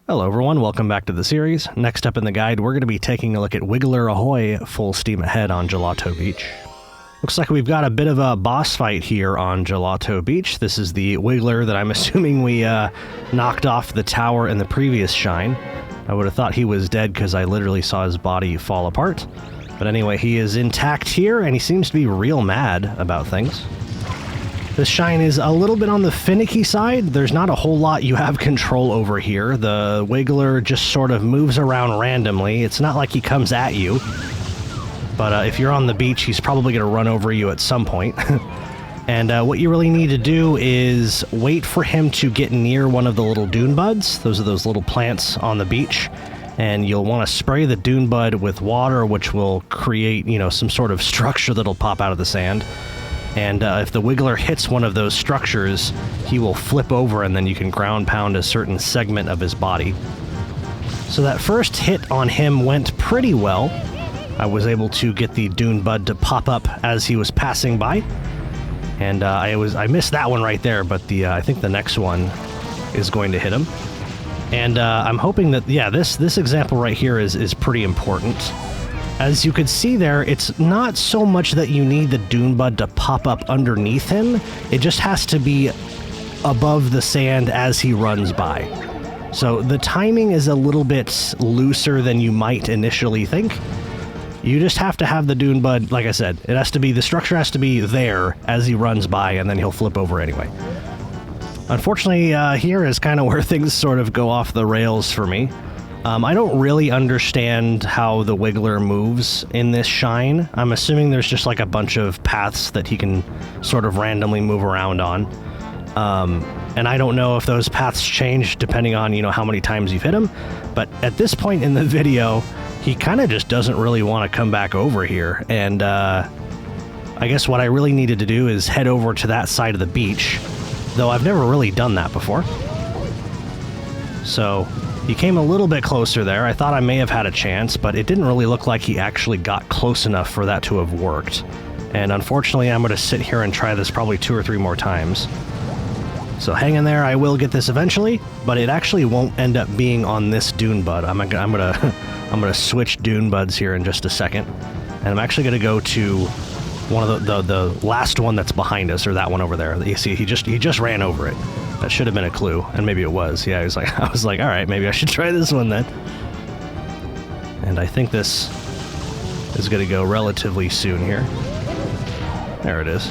Hello everyone, welcome back to the series. Next up in the guide, we're going to be taking a look at Wiggler Ahoy full steam ahead on Gelato Beach. Looks like we've got a bit of a boss fight here on Gelato Beach. This is the Wiggler that I'm assuming we knocked off the tower in the previous shine. I would have thought he was dead because I literally saw his body fall apart. But anyway, he is intact here and he seems to be real mad about things. This shine is a little bit on the finicky side. There's not a whole lot you have control over here. The Wiggler just sort of moves around randomly. It's not like he comes at you. But if you're on the beach, he's probably going to run over you at some point. And what you really need to do is wait for him to get near one of the little dune buds. Those are those little plants on the beach. And you'll want to spray the dune bud with water, which will create, some sort of structure that'll pop out of the sand. And if the Wiggler hits one of those structures, he will flip over and then you can ground pound a certain segment of his body. So that first hit on him went pretty well. I was able to get the dune bud to pop up as he was passing by. And I missed that one right there, but I think the next one is going to hit him. And I'm hoping that, this example right here is pretty important. As you could see there, it's not so much that you need the dune bud to pop up underneath him. It just has to be above the sand as he runs by. So the timing is a little bit looser than you might initially think. You just have to have the dune bud, like I said, the structure has to be there as he runs by, and then he'll flip over anyway. Unfortunately, here is kind of where things sort of go off the rails for me. I don't really understand how the Wiggler moves in this shine. I'm assuming there's just like a bunch of paths that he can sort of randomly move around on. And I don't know if those paths change depending on, how many times you've hit him. But at this point in the video, he kind of just doesn't really want to come back over here. And I guess what I really needed to do is head over to that side of the beach, though I've never really done that before. So he came a little bit closer there. I thought I may have had a chance, but it didn't really look like he actually got close enough for that to have worked. And unfortunately, I'm going to sit here and try this probably 2 or 3 more times. So hang in there, I will get this eventually, but it actually won't end up being on this dune bud. I'm gonna switch dune buds here in just a second, and I'm actually gonna go to one of the last one that's behind us, or that one over there. You see, he just ran over it. That should have been a clue, and maybe it was. Yeah, I was like, all right, maybe I should try this one then. And I think this is gonna go relatively soon here. There it is.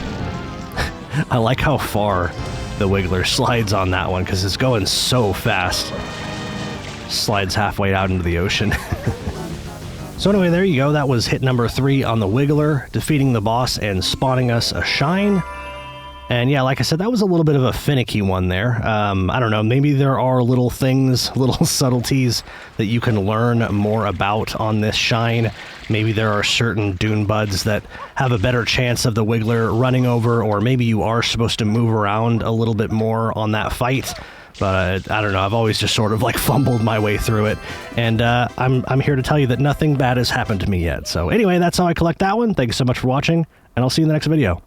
I like how far the Wiggler slides on that one because it's going so fast. Slides halfway out into the ocean. So anyway, there you go. That was hit number 3 on the Wiggler, defeating the boss and spawning us a shine. And yeah, like I said, that was a little bit of a finicky one there. I don't know, maybe there are little things, little subtleties that you can learn more about on this shine. Maybe there are certain dune buds that have a better chance of the Wiggler running over, or maybe you are supposed to move around a little bit more on that fight. But I don't know, I've always just sort of like fumbled my way through it. And I'm here to tell you that nothing bad has happened to me yet. So anyway, that's how I collect that one. Thanks so much for watching, and I'll see you in the next video.